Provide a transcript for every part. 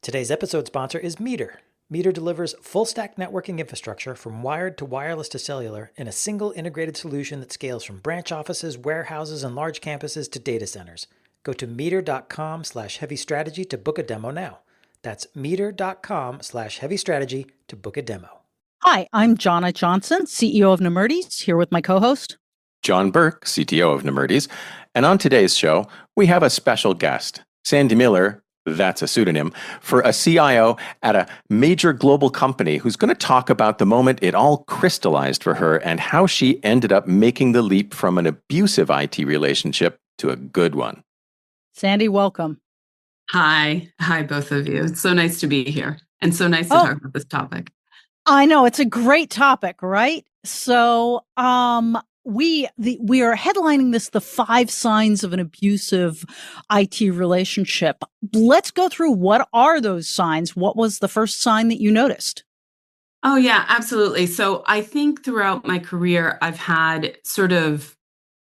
Today's episode sponsor is Meter. Meter delivers full-stack networking infrastructure from wired to wireless to cellular in a single integrated solution that scales from branch offices, warehouses, and large campuses to data centers. Go to meter.com/heavystrategy to book a demo now. That's meter.com/heavystrategy to book a demo. Hi, I'm Johna Johnson, CEO of Nemertes, here with my co-host, John Burke, CTO of Nemertes. And on today's show, we have a special guest, Sandy Miller, that's a pseudonym, for a CIO at a major global company who's going to talk about the moment it all crystallized for her and how she ended up making the leap from an abusive IT relationship to a good one. Sandy, welcome. Hi, both of you. It's so nice to be here and so nice to talk about this topic. I know, it's a great topic, right? So we are headlining this, the 5 signs of an abusive IT relationship. Let's go through, what are those signs? What was the first sign that you noticed? Oh, yeah, absolutely. So I think throughout my career, I've had sort of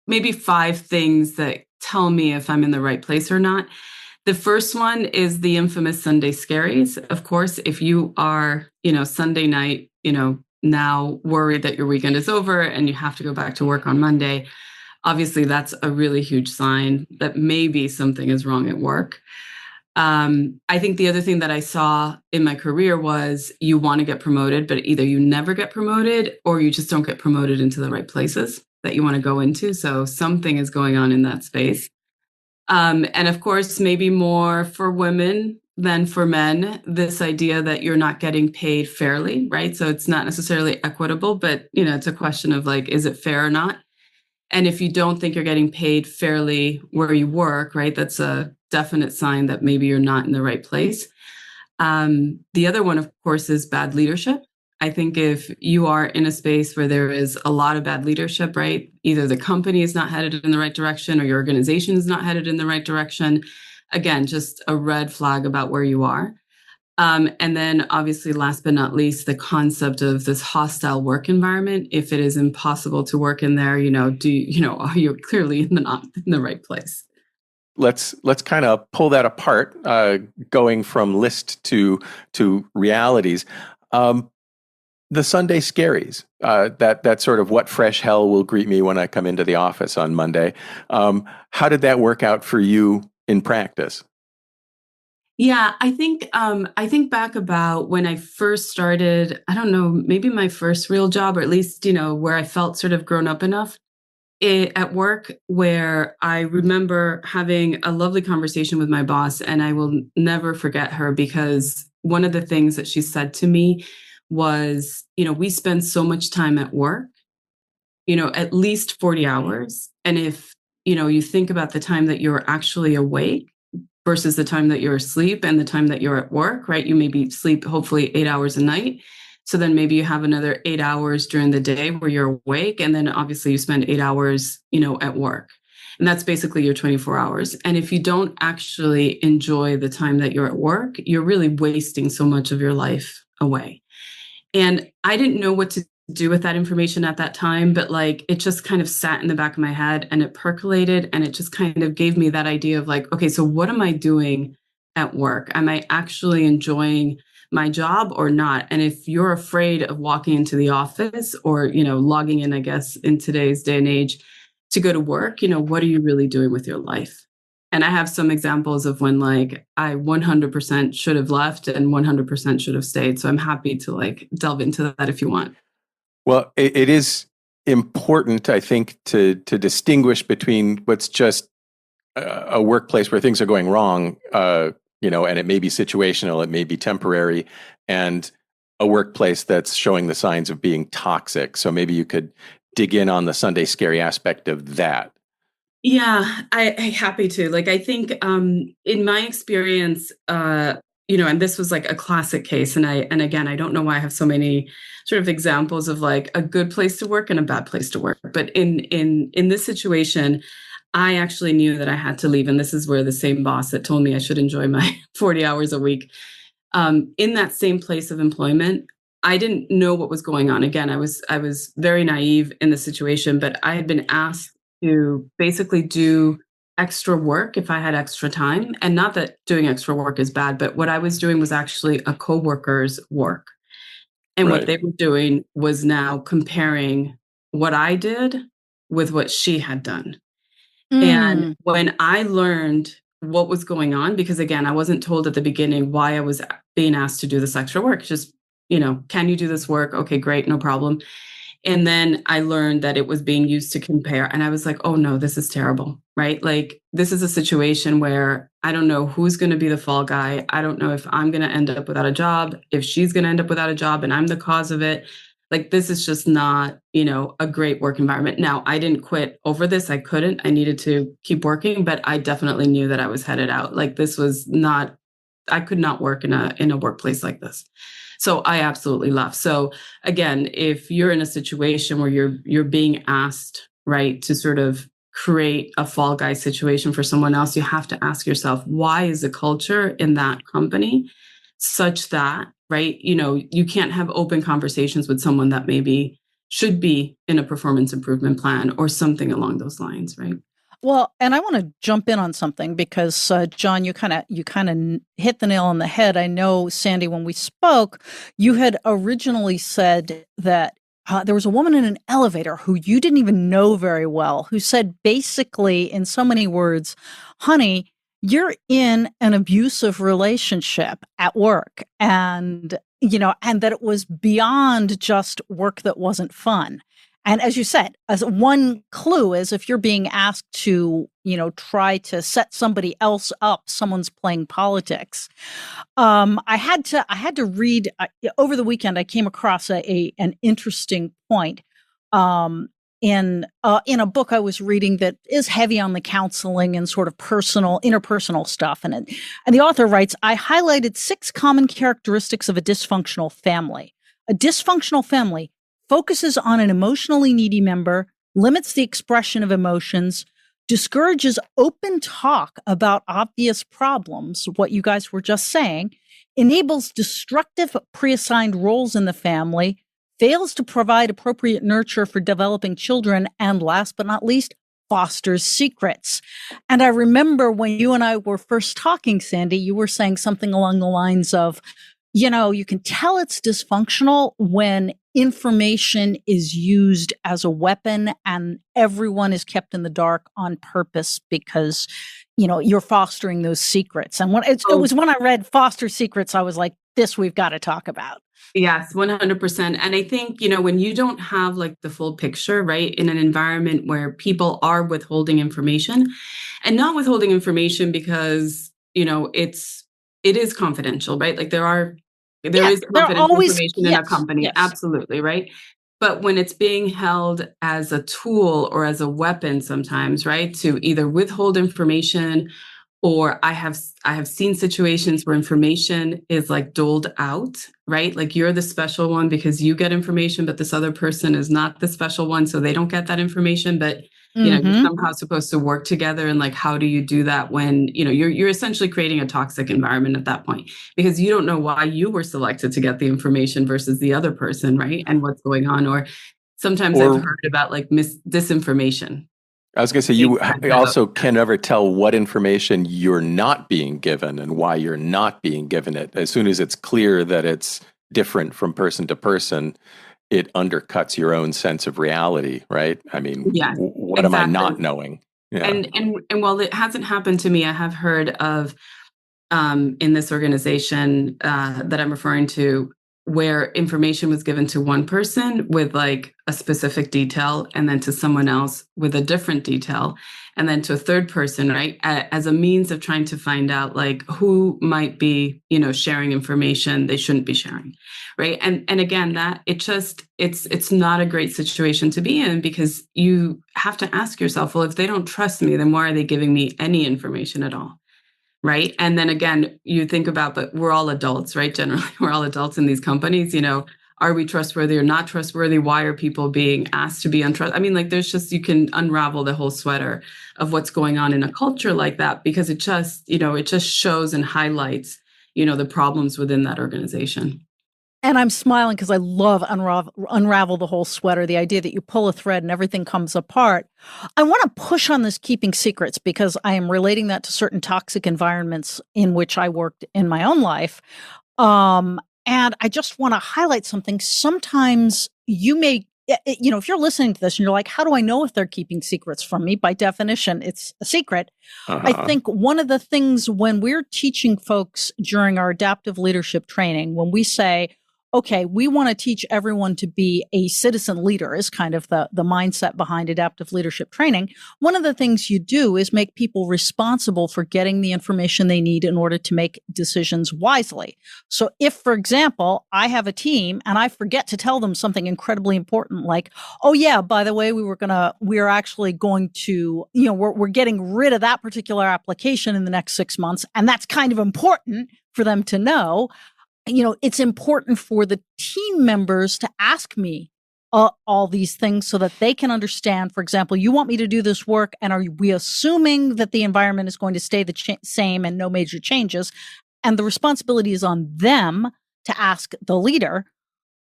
maybe 5 things that tell me if I'm in the right place or not. The first one is the infamous Sunday scaries. Of course, if you are, Sunday night, now worried that your weekend is over and you have to go back to work on Monday, obviously that's a really huge sign that maybe something is wrong at work. I think the other thing that I saw in my career was you want to get promoted, but either you never get promoted or you just don't get promoted into the right places that you want to go into. So something is going on in that space. And of course, maybe more for women than for men, this idea that you're not getting paid fairly, right? So it's not necessarily equitable, but it's a question of like, is it fair or not? And if you don't think you're getting paid fairly where you work, right, that's a definite sign that maybe you're not in the right place. The other one, of course, is bad leadership. I think if you are in a space where there is a lot of bad leadership, right, either the company is not headed in the right direction or your organization is not headed in the right direction, again, just a red flag about where you are. And then obviously, last but not least, the concept of this hostile work environment. If it is impossible to work in there, are you clearly not in the right place? Let's kind of pull that apart, going from list to realities. The Sunday scaries, that sort of what fresh hell will greet me when I come into the office on Monday. How did that work out for you in practice? Yeah, I think back about when I first started, I don't know, maybe my first real job, or at least, where I felt sort of grown up enough at work, where I remember having a lovely conversation with my boss, and I will never forget her, because one of the things that she said to me was, we spend so much time at work, at least 40 hours. And if, you think about the time that you're actually awake versus the time that you're asleep and the time that you're at work, right? You maybe sleep hopefully 8 hours a night. So then maybe you have another 8 hours during the day where you're awake. And then obviously you spend 8 hours, at work. And that's basically your 24 hours. And if you don't actually enjoy the time that you're at work, you're really wasting so much of your life away. And I didn't know what to do with that information at that time, but like it just kind of sat in the back of my head and it percolated, and it just kind of gave me that idea of like, okay, so what am I doing at work? Am I actually enjoying my job or not? And if you're afraid of walking into the office or, logging in, I guess, in today's day and age to go to work, what are you really doing with your life? And I have some examples of when like I 100% should have left and 100% should have stayed. So I'm happy to like delve into that if you want. Well, it is important, I think, to distinguish between what's just a workplace where things are going wrong, and it may be situational, it may be temporary, and a workplace that's showing the signs of being toxic. So maybe you could dig in on the Sunday scary aspect of that. Yeah, I happy to. Like, I think in my experience, and this was like a classic case. And again, I don't know why I have so many sort of examples of like a good place to work and a bad place to work. But in this situation, I actually knew that I had to leave. And this is where the same boss that told me I should enjoy my 40 hours a week, in that same place of employment, I didn't know what was going on. Again, I was very naive in the situation, but I had been asked to basically do extra work if I had extra time. And not that doing extra work is bad, but what I was doing was actually a coworker's work. And what Right. they were doing was now comparing what I did with what she had done. And Mm. when I learned what was going on, because again, I wasn't told at the beginning why I was being asked to do this extra work, just, can you do this work? Okay, great, no problem. And then I learned that it was being used to compare. And I was like, oh no, this is terrible, right? Like, this is a situation where I don't know who's going to be the fall guy. I don't know if I'm going to end up without a job, if she's going to end up without a job and I'm the cause of it. Like, this is just not, a great work environment. Now, I didn't quit over this. I couldn't. I needed to keep working, but I definitely knew that I was headed out. Like, this was not, I could not work in a workplace like this. So I absolutely left. So again, if you're in a situation where you're being asked, right, to sort of create a fall guy situation for someone else, you have to ask yourself, why is the culture in that company such that, right, you can't have open conversations with someone that maybe should be in a performance improvement plan or something along those lines, right? Well, and I want to jump in on something because John, you kind of hit the nail on the head. I know, Sandy, when we spoke, you had originally said that there was a woman in an elevator who you didn't even know very well, who said basically, in so many words, honey, you're in an abusive relationship at work, and and that it was beyond just work that wasn't fun. And as you said, as one clue is if you're being asked to, try to set somebody else up, someone's playing politics. I had to read over the weekend. I came across an interesting point in a book I was reading that is heavy on the counseling and sort of interpersonal stuff. And the author writes, I highlighted 6 common characteristics of a dysfunctional family. A dysfunctional family focuses on an emotionally needy member, limits the expression of emotions, discourages open talk about obvious problems, what you guys were just saying, enables destructive pre-assigned roles in the family, fails to provide appropriate nurture for developing children, and last but not least, fosters secrets. And I remember when you and I were first talking, Sandy, you were saying something along the lines of, you can tell it's dysfunctional when information is used as a weapon and everyone is kept in the dark on purpose because, you're fostering those secrets. And it was when I read Foster Secrets, I was like, this we've got to talk about. Yes, 100%. And I think, when you don't have like the full picture, right, in an environment where people are withholding information and not withholding information because, it is confidential, right? Like there is confidential information in a company. Yes. Absolutely. Right. But when it's being held as a tool or as a weapon sometimes, right, to either withhold information, or I have seen situations where information is like doled out, right? Like you're the special one because you get information, but this other person is not the special one, so they don't get that information. But you're somehow supposed to work together. And like, how do you do that when you're essentially creating a toxic environment at that point because you don't know why you were selected to get the information versus the other person, right? And what's going on, or sometimes I've heard about like disinformation. I was going to say, you also can never tell what information you're not being given and why you're not being given it. As soon as it's clear that it's different from person to person, it undercuts your own sense of reality, right? I mean, what am I not knowing? Yeah. And while it hasn't happened to me, I have heard of in this organization that I'm referring to, where information was given to one person with like a specific detail and then to someone else with a different detail and then to a third person, right? As a means of trying to find out like who might be, sharing information they shouldn't be sharing, right? And again, that it's not a great situation to be in because you have to ask yourself, well, if they don't trust me, then why are they giving me any information at all? Right. And then again, you think about, but we're all adults, right? Generally, we're all adults in these companies. Are we trustworthy or not trustworthy? Why are people being asked to be untrustworthy? I mean, like you can unravel the whole sweater of what's going on in a culture like that because it just shows and highlights, the problems within that organization. And I'm smiling because I love unravel the whole sweater, the idea that you pull a thread and everything comes apart. I want to push on this keeping secrets because I am relating that to certain toxic environments in which I worked in my own life. And I just want to highlight something. Sometimes you may, if you're listening to this and you're like, how do I know if they're keeping secrets from me? By definition, it's a secret. I think one of the things when we're teaching folks during our adaptive leadership training, when we say, okay, we want to teach everyone to be a citizen leader is kind of the mindset behind adaptive leadership training. One of the things you do is make people responsible for getting the information they need in order to make decisions wisely. So if, for example, I have a team and I forget to tell them something incredibly important, like, oh yeah, by the way, we're actually going to, we're getting rid of that particular application in the next 6 months. And that's kind of important for them to know. It's important for the team members to ask me all these things so that they can understand, for example, you want me to do this work, and are we assuming that the environment is going to stay the same and no major changes? And the responsibility is on them to ask the leader.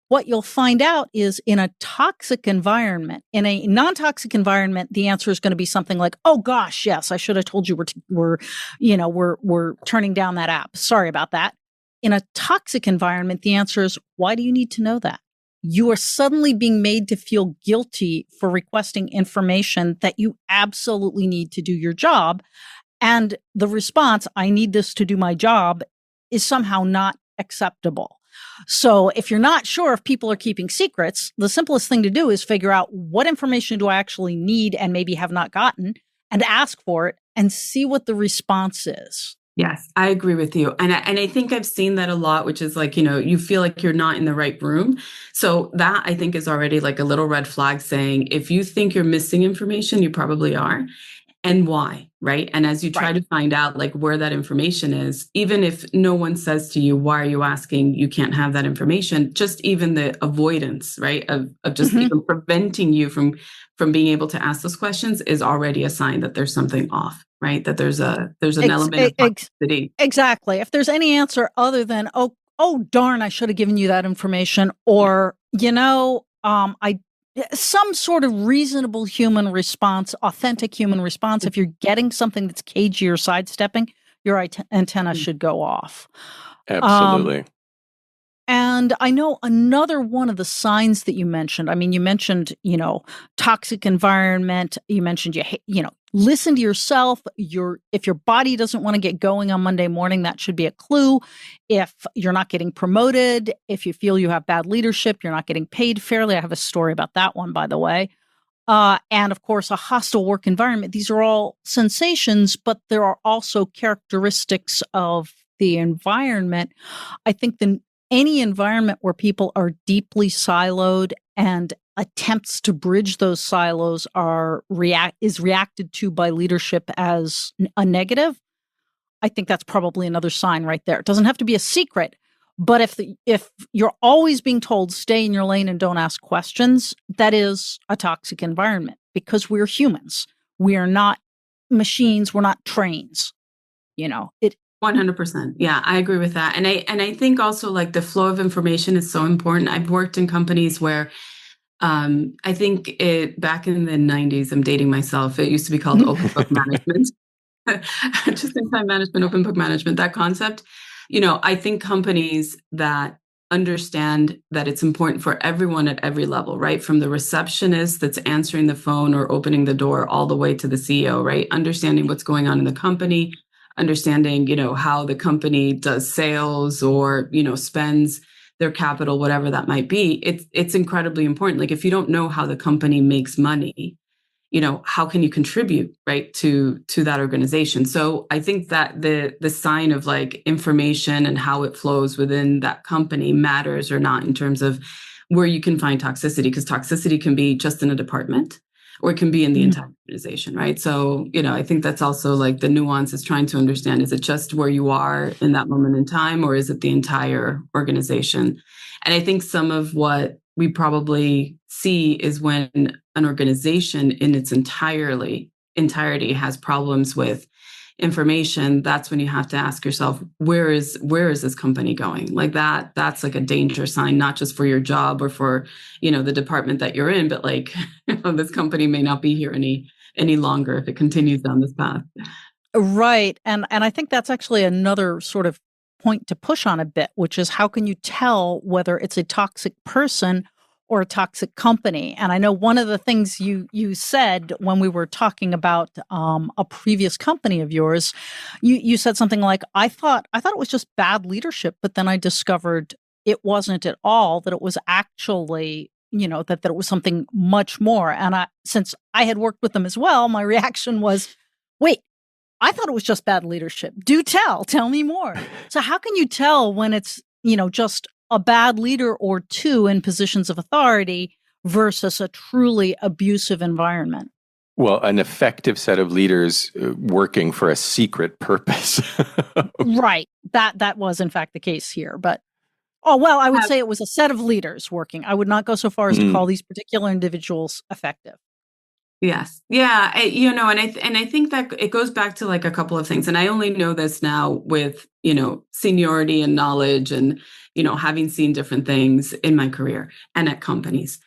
What you'll find out is in a toxic environment, in a non-toxic environment, the answer is going to be something like, oh gosh, yes, I should have told you we're turning down that app. Sorry about that. In a toxic environment, the answer is, why do you need to know that? You are suddenly being made to feel guilty for requesting information that you absolutely need to do your job. And the response, I need this to do my job, is somehow not acceptable. So if you're not sure if people are keeping secrets, the simplest thing to do is figure out what information do I actually need and maybe have not gotten, and ask for it and see what the response is. Yes, I agree with you. And I think I've seen that a lot, which is like, you feel like you're not in the right room. So that I think is already like a little red flag saying, if you think you're missing information, you probably are. And why, right? And as you try to find out like where that information is, even if no one says to you, why are you asking? You can't have that information. Just even the avoidance, right? Of just even preventing you from being able to ask those questions is already a sign that there's something off, right? That there's an element of toxicity. Exactly. If there's any answer other than, oh darn, I should have given you that information, or, some sort of reasonable human response, authentic human response. If you're getting something that's cagey or sidestepping, your antenna should go off. Absolutely. And I know another one of the signs that you mentioned, you mentioned, toxic environment. You mentioned, listen to yourself. If your body doesn't want to get going on Monday morning, that should be a clue. If you're not getting promoted, if you feel you have bad leadership, you're not getting paid fairly. I have a story about that one, by the way. And of course, a hostile work environment. These are all sensations, but there are also characteristics of the environment. I think any environment where people are deeply siloed and attempts to bridge those silos is reacted to by leadership as a negative, I think that's probably another sign right there. It doesn't have to be a secret, but if you're always being told stay in your lane and don't ask questions, that is a toxic environment, because we're humans. We are not machines. We're not trains. 100%. Yeah, I agree with that. And I think also like the flow of information is so important. I've worked in companies where I think back in the 90s, I'm dating myself, it used to be called open book management. Just in time management, open book management, that concept. I think companies that understand that it's important for everyone at every level, right? From the receptionist that's answering the phone or opening the door all the way to the CEO, right? Understanding what's going on in the company, understanding, how the company does sales or, spends their capital, whatever that might be. It's incredibly important. Like if you don't know how the company makes money, how can you contribute, right, to that organization? So I think that the sign of like information and how it flows within that company matters or not in terms of where you can find toxicity, because toxicity can be just in a department or it can be in the entire organization, right? So, I think that's also like the nuance is trying to understand, is it just where you are in that moment in time, or is it the entire organization? And I think some of what we probably see is when an organization in its entirety has problems with, information, that's when you have to ask yourself, where is this company going? Like that's like a danger sign, not just for your job or for, the department that you're in, but like, this company may not be here any longer if it continues down this path. Right. And I think that's actually another sort of point to push on a bit, which is how can you tell whether it's a toxic person or a toxic company? And I know one of the things you said when we were talking about a previous company of yours, you said something like, I thought it was just bad leadership, but then I discovered it wasn't at all, that it was actually, that it was something much more. And since I had worked with them as well, my reaction was, wait, I thought it was just bad leadership. Do tell me more. So how can you tell when it's, just a bad leader or two in positions of authority versus a truly abusive environment? Well, an effective set of leaders working for a secret purpose. Right. That was in fact the case here. But, I would say it was a set of leaders working. I would not go so far as to call these particular individuals effective. Yes. Yeah. And I think that it goes back to like a couple of things. And I only know this now with, seniority and knowledge and, having seen different things in my career and at companies.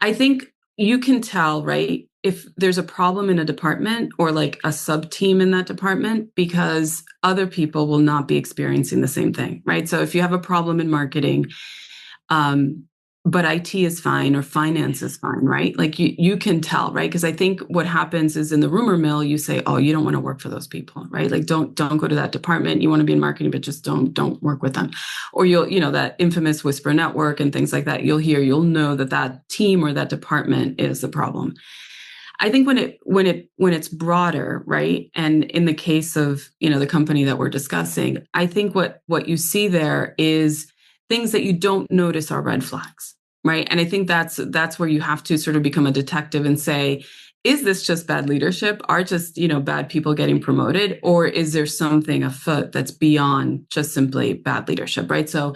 I think you can tell, right, if there's a problem in a department or like a sub team in that department, because other people will not be experiencing the same thing, right? So if you have a problem in marketing, but IT is fine or finance is fine, right? Like you can tell, right? Because I think what happens is in the rumor mill, you say, oh, you don't want to work for those people, right? Like don't go to that department. You want to be in marketing, but just don't work with them. Or you'll, that infamous whisper network and things like that. You'll know that team or that department is the problem. I think when it's broader, right? And in the case of, the company that we're discussing, I think what you see there is things that you don't notice are red flags, right? And I think that's where you have to sort of become a detective and say, is this just bad leadership? Are just, bad people getting promoted? Or is there something afoot that's beyond just simply bad leadership, right? So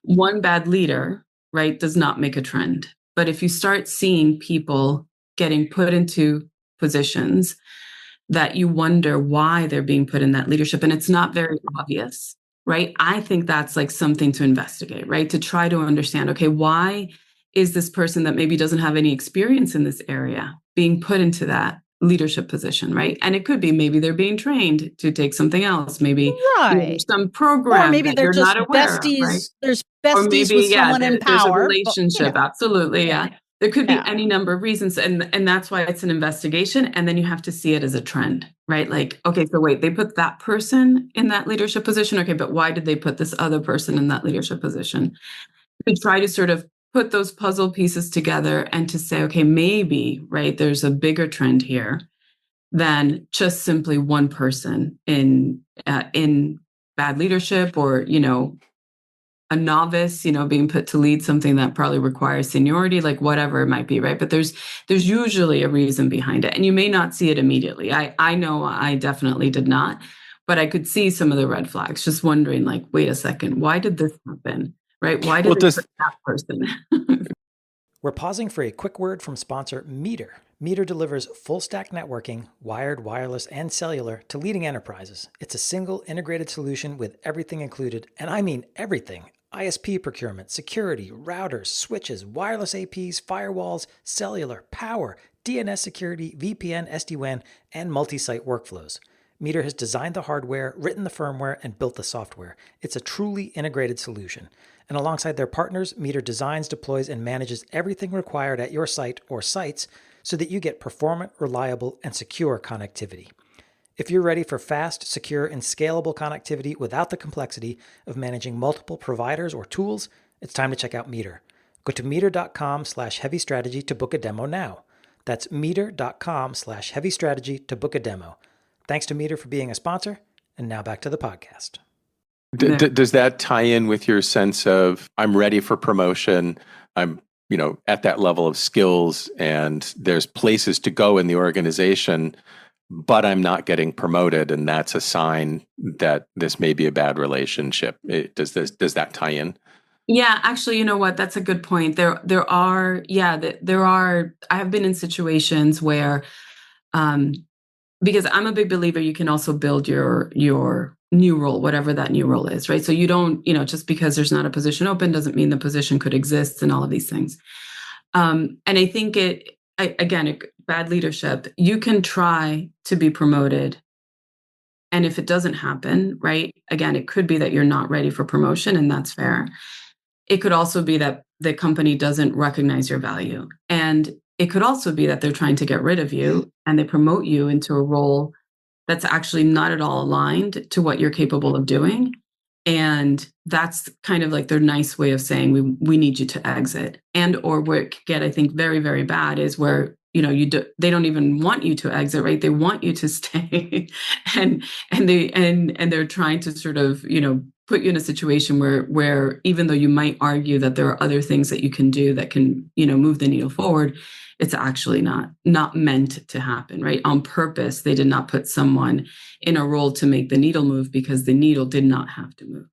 one bad leader, right, does not make a trend. But if you start seeing people getting put into positions that you wonder why they're being put in that leadership, and it's not very obvious, right? I think that's like something to investigate, right? To try to understand, okay, why is this person that maybe doesn't have any experience in this area being put into that leadership position, right? And it could be maybe they're being trained to take something else, maybe right. Some program or maybe that they're you're just not aware besties. of, right? There's Or besties maybe, with someone in there's a power. relationship, absolutely, yeah. There could be Yeah. any number of reasons. And that's why it's an investigation. And then you have to see it as a trend, right? Like, okay, so wait, they put that person in that leadership position. Okay, but why did they put this other person in that leadership position? To try to sort of put those puzzle pieces together and to say, okay, maybe, right, there's a bigger trend here than just simply one person in bad leadership or, a novice, being put to lead something that probably requires seniority, like whatever it might be, right? But there's usually a reason behind it, and you may not see it immediately. I know I definitely did not, but I could see some of the red flags. Just wondering, like, wait a second, why did this happen, right? Why did they put that person? We're pausing for a quick word from sponsor Meter. Meter delivers full-stack networking, wired, wireless, and cellular to leading enterprises. It's a single integrated solution with everything included, and I mean everything. ISP procurement, security, routers, switches, wireless APs, firewalls, cellular, power, DNS security, VPN, SD-WAN, and multi-site workflows. Meter has designed the hardware, written the firmware, and built the software. It's a truly integrated solution. And alongside their partners, Meter designs, deploys, and manages everything required at your site or sites so that you get performant, reliable, and secure connectivity. If you're ready for fast, secure, and scalable connectivity without the complexity of managing multiple providers or tools, it's time to check out Meter. Go to meter.com/heavystrategy to book a demo now. That's meter.com/heavystrategy to book a demo. Thanks to Meter for being a sponsor, and now back to the podcast. Does that tie in with your sense of I'm ready for promotion? I'm, at that level of skills and there's places to go in the organization, but I'm not getting promoted. And that's a sign that this may be a bad relationship. Does that tie in? Yeah, actually, you know what? That's a good point. There are, I have been in situations where, because I'm a big believer, you can also build your new role, whatever that new role is, right? So you don't, just because there's not a position open doesn't mean the position could exist and all of these things. And I think bad leadership, you can try to be promoted. And if it doesn't happen, right, again, it could be that you're not ready for promotion, and that's fair. It could also be that the company doesn't recognize your value. And it could also be that they're trying to get rid of you and they promote you into a role that's actually not at all aligned to what you're capable of doing. And that's kind of like their nice way of saying, we need you to exit. And or where it could get, I think, very, very bad is where, they don't even want you to exit, right? They want you to stay. and they're trying to sort of, put you in a situation where even though you might argue that there are other things that you can do that can, move the needle forward, it's actually not meant to happen, right? On purpose, they did not put someone in a role to make the needle move because the needle did not have to move.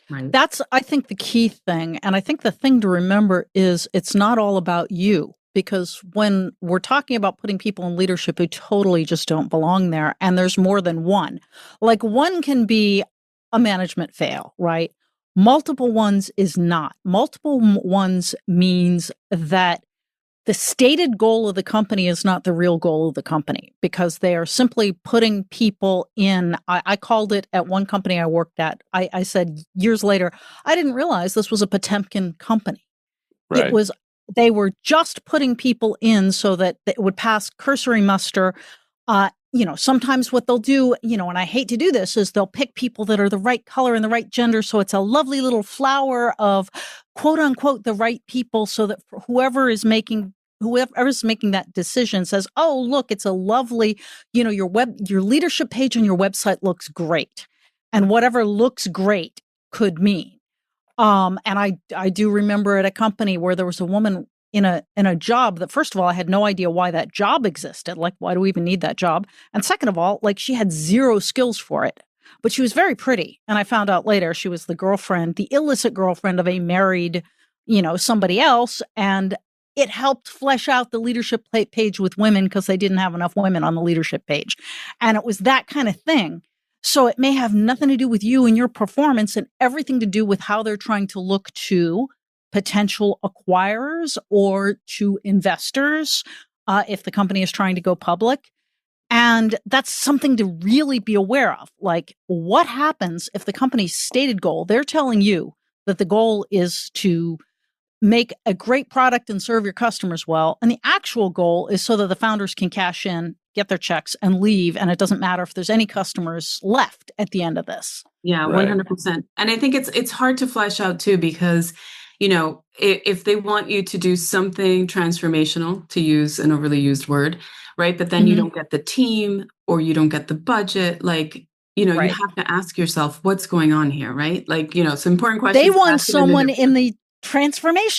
Right. That's, I think, the key thing. And I think the thing to remember is it's not all about you. Because when we're talking about putting people in leadership who totally just don't belong there, and there's more than one, like one can be a management fail, right? Multiple ones is not. Multiple ones means that the stated goal of the company is not the real goal of the company because they are simply putting people in. I called it at one company I worked at. I said years later, I didn't realize this was a Potemkin company. Right. They were just putting people in so that it would pass cursory muster. Sometimes what they'll do, and I hate to do this, is they'll pick people that are the right color and the right gender. So it's a lovely little flower of quote unquote the right people so that whoever is making that decision says, oh, look, it's a lovely, your leadership page on your website looks great. And whatever looks great could mean. And I do remember at a company where there was a woman in a job that, first of all, I had no idea why that job existed. Like, why do we even need that job? And second of all, like, she had zero skills for it, but she was very pretty. And I found out later she was the illicit girlfriend of a married, somebody else. And it helped flesh out the leadership page with women because they didn't have enough women on the leadership page. And it was that kind of thing. So it may have nothing to do with you and your performance and everything to do with how they're trying to look to potential acquirers or to investors if the company is trying to go public. And that's something to really be aware of. Like, what happens if the company's stated goal, they're telling you that the goal is to make a great product and serve your customers well. And the actual goal is so that the founders can cash in, get their checks and leave. And it doesn't matter if there's any customers left at the end of this. Yeah, 100%. And I think it's hard to flesh out too, because, if they want you to do something transformational, to use an overly used word, right? But then you don't get the team or you don't get the budget, like, you have to ask yourself, what's going on here, right? Like, it's an important question. They want someone in the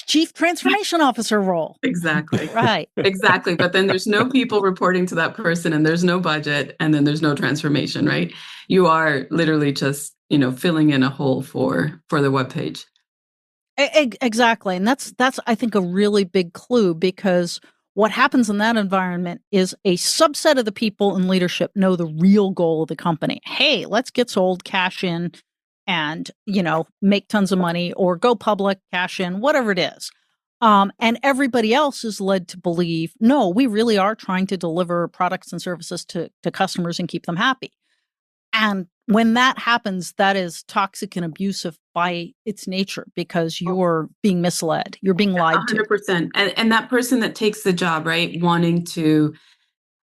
chief transformation officer role. Exactly. Right. Exactly. But then there's no people reporting to that person and there's no budget and then there's no transformation, right? You are literally just, filling in a hole for the webpage. Exactly. And that's, I think, a really big clue, because what happens in that environment is a subset of the people in leadership know the real goal of the company. Hey, let's get sold, cash in, and, make tons of money, or go public, cash in, whatever it is. And everybody else is led to believe, no, we really are trying to deliver products and services to customers and keep them happy. And when that happens, that is toxic and abusive by its nature, because you're being misled. You're being lied 100%. And that person that takes the job, right, wanting to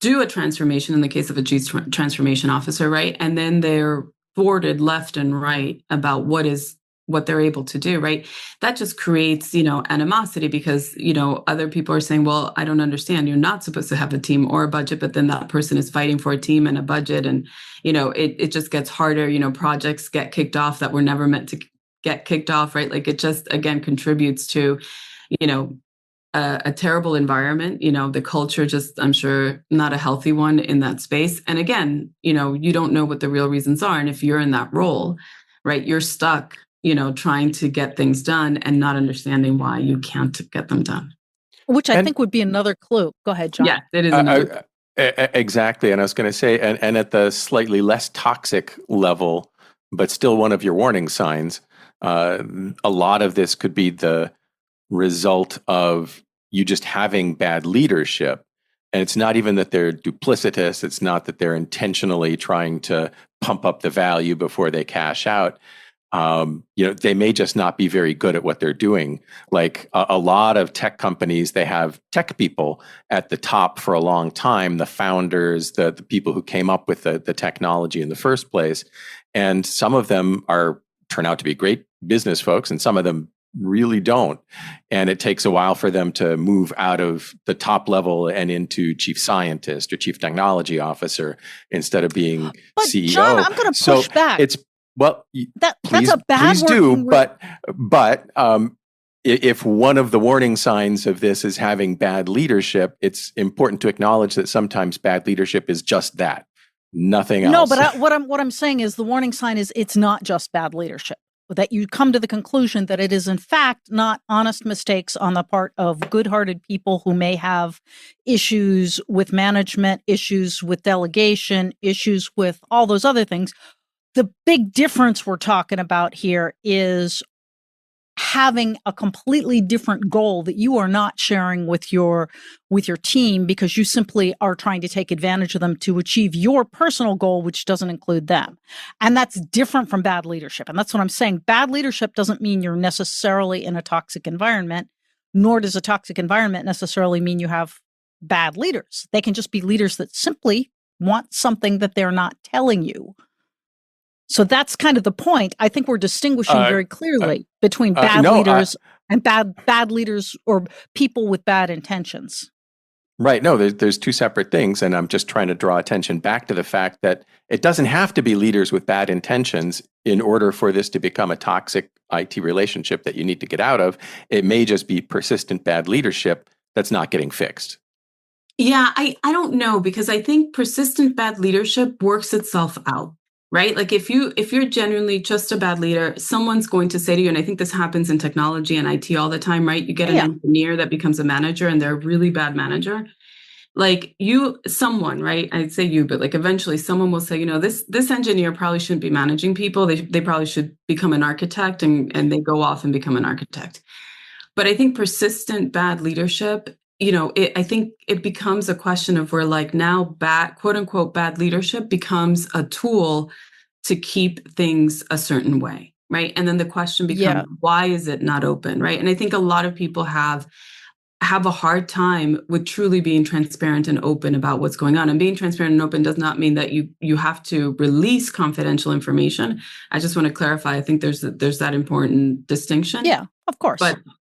do a transformation in the case of a chief transformation officer, right? And then they're thwarted left and right about what they're able to do, right? That just creates, animosity, because, other people are saying, well, I don't understand. You're not supposed to have a team or a budget, but then that person is fighting for a team and a budget. And, it just gets harder. Projects get kicked off that were never meant to get kicked off, right? Like, it just, again, contributes to, a terrible environment. The culture just, I'm sure, not a healthy one in that space. And again, you don't know what the real reasons are. And if you're in that role, right, you're stuck, trying to get things done and not understanding why you can't get them done. Which I think would be another clue. Go ahead, John. Yeah, it is another. Exactly. And I was going to say, and at the slightly less toxic level, but still one of your warning signs, a lot of this could be the result of you just having bad leadership. And it's not even that they're duplicitous. It's not that they're intentionally trying to pump up the value before they cash out. They may just not be very good at what they're doing. Like a lot of tech companies, they have tech people at the top for a long time, the founders, the people who came up with the technology in the first place. And some of them turn out to be great business folks, and some of them really don't. And it takes a while for them to move out of the top level and into chief scientist or chief technology officer instead of being but CEO. John, I'm going to push back. It's well, that's a bad please do. But if one of the warning signs of this is having bad leadership, it's important to acknowledge that sometimes bad leadership is just that, nothing else. No, but what I'm saying is the warning sign is it's not just bad leadership. That you come to the conclusion that it is in fact not honest mistakes on the part of good-hearted people who may have issues with management, issues with delegation, issues with all those other things. The big difference we're talking about here is having a completely different goal that you are not sharing with your team because you simply are trying to take advantage of them to achieve your personal goal, which doesn't include them. And that's different from bad leadership. And that's what I'm saying. Bad leadership doesn't mean you're necessarily in a toxic environment, nor does a toxic environment necessarily mean you have bad leaders. They can just be leaders that simply want something that they're not telling you. So that's kind of the point. I think we're distinguishing very clearly between bad leaders and bad leaders or people with bad intentions. Right. No, there's two separate things. And I'm just trying to draw attention back to the fact that it doesn't have to be leaders with bad intentions in order for this to become a toxic IT relationship that you need to get out of. It may just be persistent bad leadership that's not getting fixed. Yeah, I don't know, because I think persistent bad leadership works itself out. Right? Like if you're genuinely just a bad leader, someone's going to say to you, and I think this happens in technology and IT all the time, right? You get an engineer that becomes a manager and they're a really bad manager. Like someone, right? I'd say you, but like eventually someone will say, this engineer probably shouldn't be managing people. They probably should become an architect, and they go off and become an architect. But I think persistent bad leadership, I think it becomes a question of where like now bad, quote unquote, bad leadership becomes a tool to keep things a certain way, right? And then the question becomes, why is it not open, right? And I think a lot of people have a hard time with truly being transparent and open about what's going on. And being transparent and open does not mean that you have to release confidential information. I just want to clarify. I think there's that important distinction. Yeah, of course.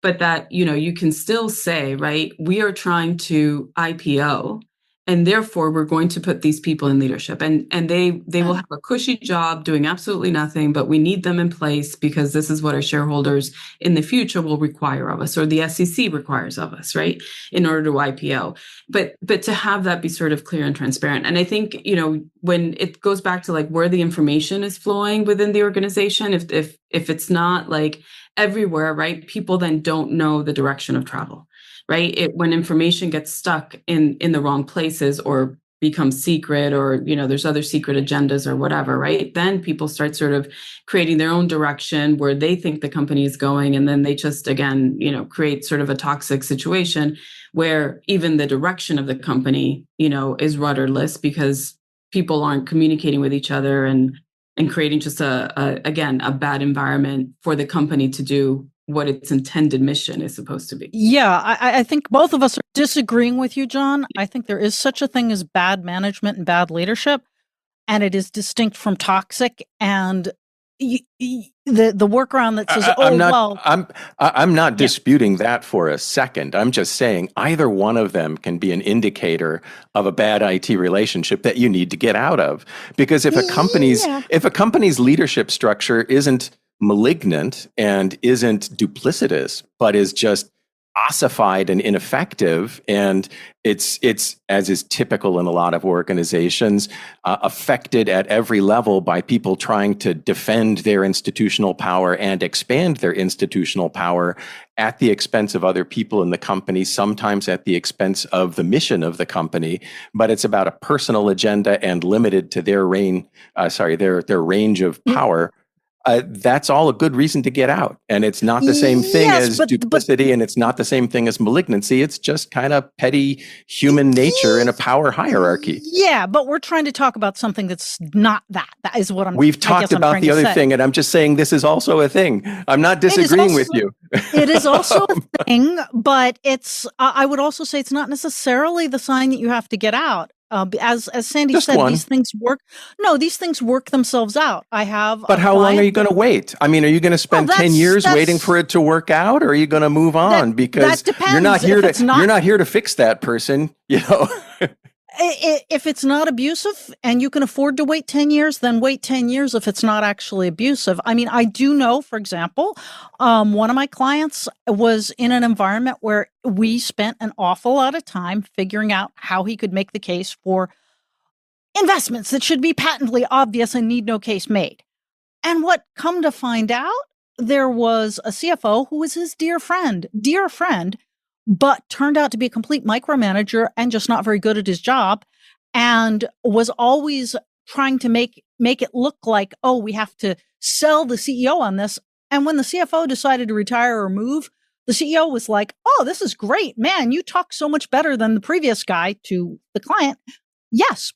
But that, you can still say, right, we are trying to IPO, and therefore we're going to put these people in leadership, and they will have a cushy job doing absolutely nothing, but we need them in place because this is what our shareholders in the future will require of us, or the SEC requires of us, right, in order to IPO. But to have that be sort of clear and transparent. And I think, when it goes back to like where the information is flowing within the organization, if it's not like everywhere, right, people then don't know the direction of travel, right? When information gets stuck in the wrong places or becomes secret, or there's other secret agendas or whatever, right? Then people start sort of creating their own direction where they think the company is going, and then they just again create sort of a toxic situation where even the direction of the company is rudderless because people aren't communicating with each other and creating just a bad environment for the company to do what its intended mission is supposed to be. Yeah, I think both of us are disagreeing with you, John. I think there is such a thing as bad management and bad leadership, and it is distinct from toxic. And the workaround that says, I'm not disputing that for a second. I'm just saying either one of them can be an indicator of a bad IT relationship that you need to get out of. Because if a company's leadership structure isn't malignant and isn't duplicitous, but is just ossified and ineffective, and it's as is typical in a lot of organizations, affected at every level by people trying to defend their institutional power and expand their institutional power at the expense of other people in the company, sometimes at the expense of the mission of the company. But it's about a personal agenda and limited to their range of power. That's all a good reason to get out. And it's not the same thing as duplicity, and it's not the same thing as malignancy. It's just kind of petty human nature in a power hierarchy. Yeah, but we're trying to talk about something that's not that. That is what We've talked about the other thing, and I'm just saying this is also a thing. I'm not disagreeing with you. It is also a thing, but I would also say it's not necessarily the sign that you have to get out. As Sandy Just said, one. These things work. No, these things work themselves out. I have. But how long are you going to wait? I mean, are you going to spend 10 years waiting for it to work out, or are you going to move on? Because that depends. You're not here to fix that person, you know. If it's not abusive and you can afford to wait 10 years, then wait 10 years if it's not actually abusive. I mean, I do know, for example, one of my clients was in an environment where we spent an awful lot of time figuring out how he could make the case for investments that should be patently obvious and need no case made. And what come to find out, there was a CFO who was his dear friend, but turned out to be a complete micromanager and just not very good at his job, and was always trying to make it look like, oh, we have to sell the CEO on this. And when the CFO decided to retire or move, the CEO was like, oh, this is great, man. You talk so much better than the previous guy to the client. Yes,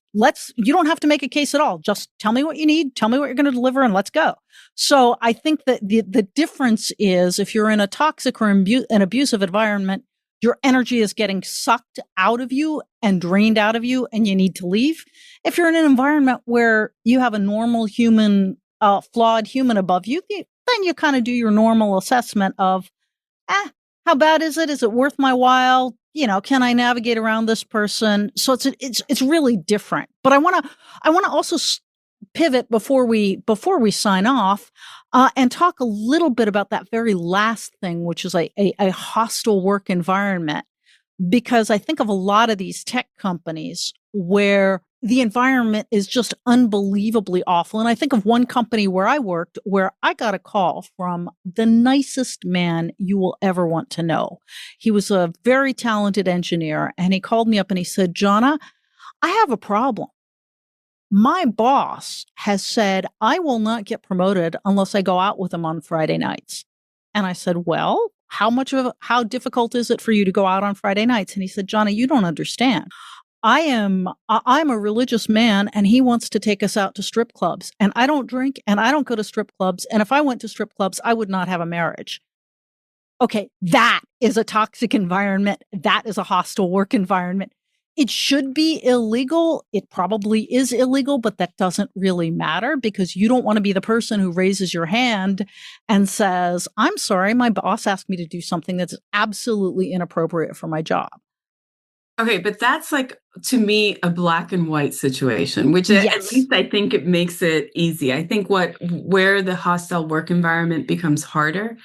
you don't have to make a case at all. Just tell me what you need, tell me what you're going to deliver, and let's go. So I think that the difference is, if you're in a toxic or an abusive environment, your energy is getting sucked out of you and drained out of you, and you need to leave. If you're in an environment where you have a normal human, flawed human above you, then you kind of do your normal assessment of, how bad is it? Is it worth my while? You know, can I navigate around this person? So it's really different. But I want to also pivot before we sign off, and talk a little bit about that very last thing, which is a hostile work environment. Because I think of a lot of these tech companies where the environment is just unbelievably awful. And I think of one company where I worked, where I got a call from the nicest man you will ever want to know. He was a very talented engineer, and he called me up and he said, Johna, I have a problem. My boss has said I will not get promoted unless I go out with him on Friday nights. And I said, well, how difficult is it for you to go out on Friday nights? And he said, Johna, you don't understand. I'm a religious man, and he wants to take us out to strip clubs, and I don't drink and I don't go to strip clubs. And if I went to strip clubs, I would not have a marriage. Okay. That is a toxic environment. That is a hostile work environment. It should be illegal. It probably is illegal, but that doesn't really matter, because you don't want to be the person who raises your hand and says, I'm sorry, my boss asked me to do something that's absolutely inappropriate for my job. Okay, but that's like, to me, a black and white situation, which at least I think it makes it easy. I think where the hostile work environment becomes harder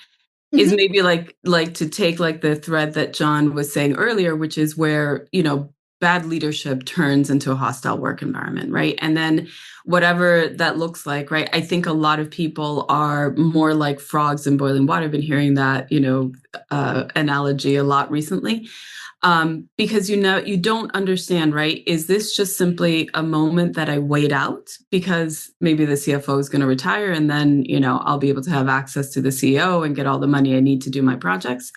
is maybe like to take like the thread that John was saying earlier, which is where, bad leadership turns into a hostile work environment, right? And then whatever that looks like, right? I think a lot of people are more like frogs in boiling water. I've been hearing that, analogy a lot recently. Because, you don't understand, right? Is this just simply a moment that I wait out because maybe the CFO is going to retire, and then, I'll be able to have access to the CEO and get all the money I need to do my projects?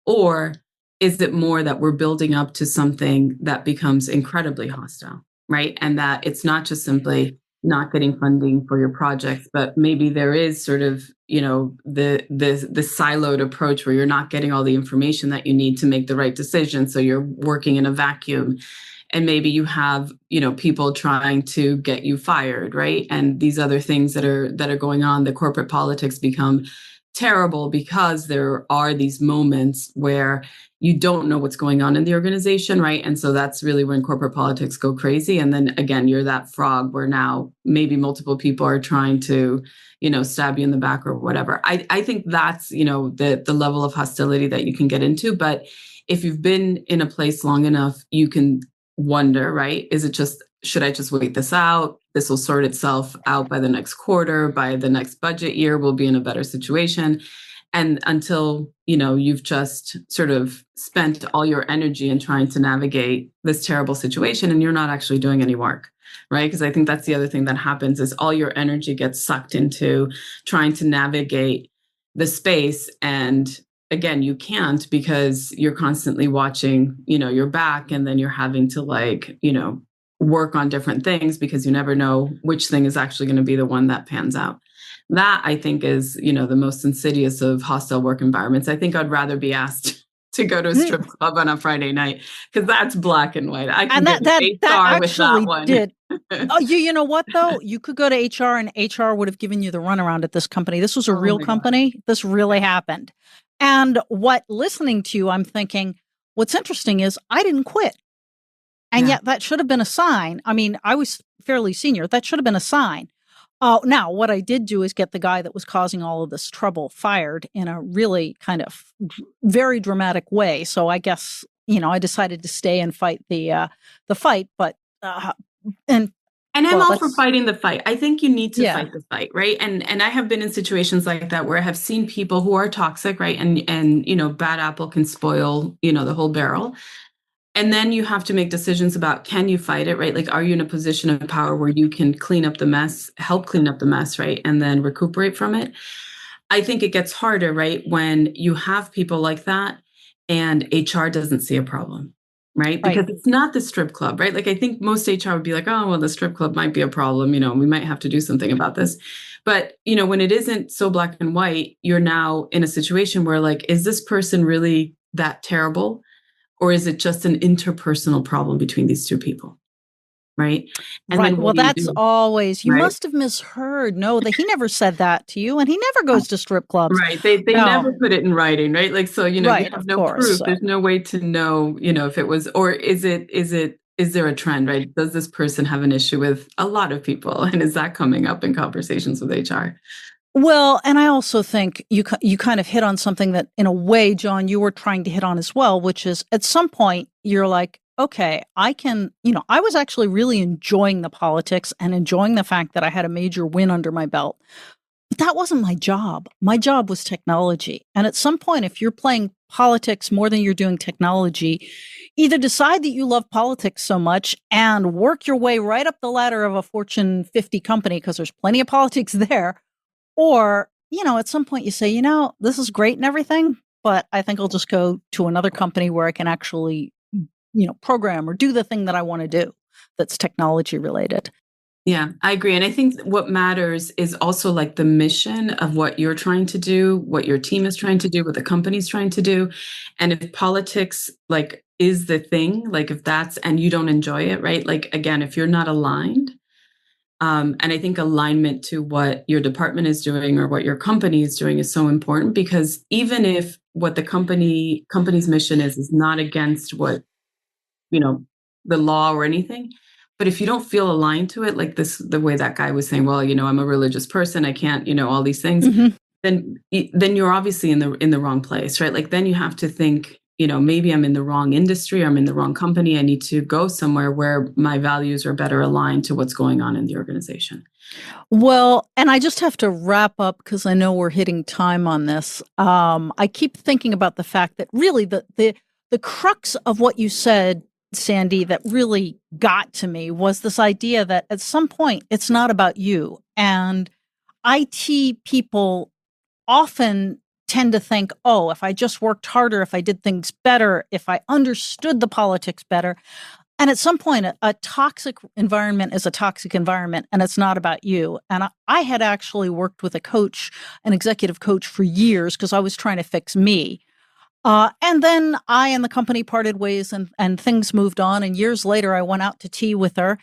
Or is it more that we're building up to something that becomes incredibly hostile, right? And that it's not just simply not getting funding for your projects, but maybe there is sort of, the siloed approach where you're not getting all the information that you need to make the right decision. So you're working in a vacuum, and maybe you have, people trying to get you fired, right? And these other things that are going on, the corporate politics become terrible because there are these moments where you don't know what's going on in the organization, right? And so that's really when corporate politics go crazy. And then again, you're that frog where now maybe multiple people are trying to, stab you in the back or whatever. I think that's, the level of hostility that you can get into. But if you've been in a place long enough, you can wonder, right? Should I just wait this out? This will sort itself out by the next quarter, by the next budget year, we'll be in a better situation. And until, you've just sort of spent all your energy in trying to navigate this terrible situation and you're not actually doing any work, right? Because I think that's the other thing that happens is all your energy gets sucked into trying to navigate the space. And again, you can't because you're constantly watching, your back, and then you're having to work on different things because you never know which thing is actually going to be the one that pans out. That I think is, the most insidious of hostile work environments. I think I'd rather be asked to go to a strip club on a Friday night because that's black and white. I can and get HR with that one. Did. Oh, you know what though? You could go to HR and HR would have given you the runaround at this company. This was a real company. God. This really happened. And listening to you, I'm thinking, what's interesting is I didn't quit. And yet that should have been a sign. I mean, I was fairly senior. That should have been a sign. Now, what I did do is get the guy that was causing all of this trouble fired in a really kind of very dramatic way. So I guess, I decided to stay and fight the fight. But and I'm all for fighting the fight. I think you need to fight the fight, right? And I have been in situations like that where I have seen people who are toxic, right? And bad apple can spoil, the whole barrel. And then you have to make decisions about, can you fight it, right? Like, are you in a position of power where you can clean up the mess, help clean up the mess, right? And then recuperate from it. I think it gets harder, right? When you have people like that and HR doesn't see a problem, right? Because it's not the strip club, right? Like, I think most HR would be like, oh, well, the strip club might be a problem. We might have to do something about this. But, when it isn't so black and white, you're now in a situation where like, is this person really that terrible? Or is it just an interpersonal problem between these two people? Right. And right. Well, that's always, you must have misheard. No, that he never said that to you and he never goes to strip clubs. Right. They never put it in writing. Right. Like, so, you have no proof. So. There's no way to know, if it was, or is there a trend, right? Does this person have an issue with a lot of people? And is that coming up in conversations with HR? Well, and I also think you kind of hit on something that in a way, John, you were trying to hit on as well, which is at some point you're like, okay, I can, I was actually really enjoying the politics and enjoying the fact that I had a major win under my belt. But that wasn't my job. My job was technology. And at some point, if you're playing politics more than you're doing technology, either decide that you love politics so much and work your way right up the ladder of a Fortune 50 company, because there's plenty of politics there. Or, at some point you say, this is great and everything, but I think I'll just go to another company where I can actually, program or do the thing that I want to do that's technology related. Yeah, I agree. And I think what matters is also like the mission of what you're trying to do, what your team is trying to do, what the company's trying to do. And if politics like is the thing, like if that's, and you don't enjoy it, right? Like, again, if you're not aligned, and I think alignment to what your department is doing or what your company is doing is so important, because even if what the company's mission is not against what, the law or anything, but if you don't feel aligned to it, like the way that guy was saying, well, I'm a religious person, I can't, all these things, then you're obviously in the wrong place, right? Like then you have to think, maybe I'm in the wrong industry, I'm in the wrong company. I need to go somewhere where my values are better aligned to what's going on in the organization. Well, and I just have to wrap up because I know we're hitting time on this. I keep thinking about the fact that really the crux of what you said, Sandy, that really got to me was this idea that at some point it's not about you. And IT people often tend to think, oh, if I just worked harder, if I did things better, if I understood the politics better. And at some point, a toxic environment is a toxic environment, and it's not about you. And I had actually worked with an executive coach for years because I was trying to fix me. And then I and the company parted ways and things moved on. And years later, I went out to tea with her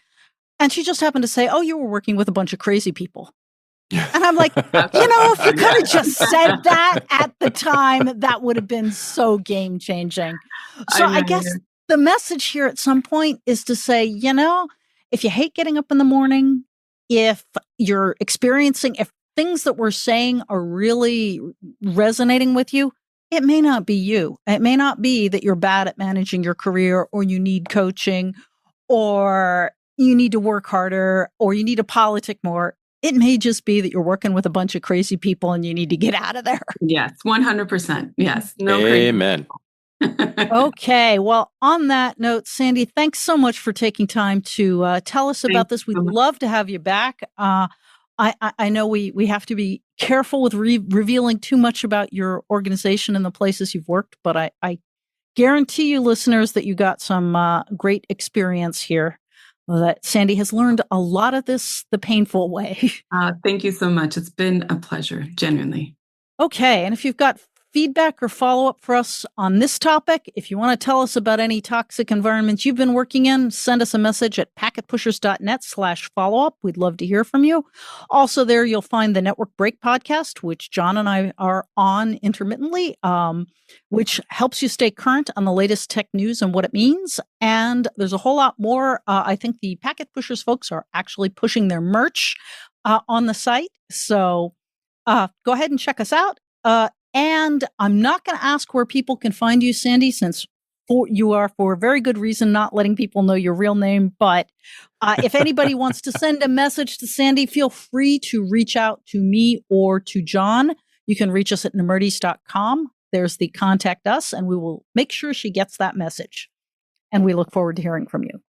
and she just happened to say, oh, you were working with a bunch of crazy people. And I'm like, if you could have just said that at the time, that would have been so game changing. So I guess the message here at some point is to say, if you hate getting up in the morning, if you're experiencing, if things that we're saying are really resonating with you, it may not be you. It may not be that you're bad at managing your career, or you need coaching, or you need to work harder, or you need to politic more. It may just be that you're working with a bunch of crazy people and you need to get out of there. Yes, 100%. Yes. No Amen. Okay. Well, on that note, Sandy, thanks so much for taking time to tell us about this. We'd love to have you back. I know we have to be careful with revealing too much about your organization and the places you've worked, but I guarantee you, listeners, that you got some great experience here. That Sandy has learned a lot of this the painful way. Thank you so much. It's been a pleasure, genuinely. Okay. And if you've got feedback or follow-up for us on this topic, if you want to tell us about any toxic environments you've been working in, send us a message at packetpushers.net/follow-up. We'd love to hear from you. Also there, you'll find the Network Break podcast, which John and I are on intermittently, which helps you stay current on the latest tech news and what it means. And there's a whole lot more. I think the Packet Pushers folks are actually pushing their merch on the site. So go ahead and check us out. And I'm not going to ask where people can find you, Sandy, since you are, for a very good reason, not letting people know your real name. But if anybody wants to send a message to Sandy, feel free to reach out to me or to John. You can reach us at nemurtis.com. There's the contact us, and we will make sure she gets that message. And we look forward to hearing from you.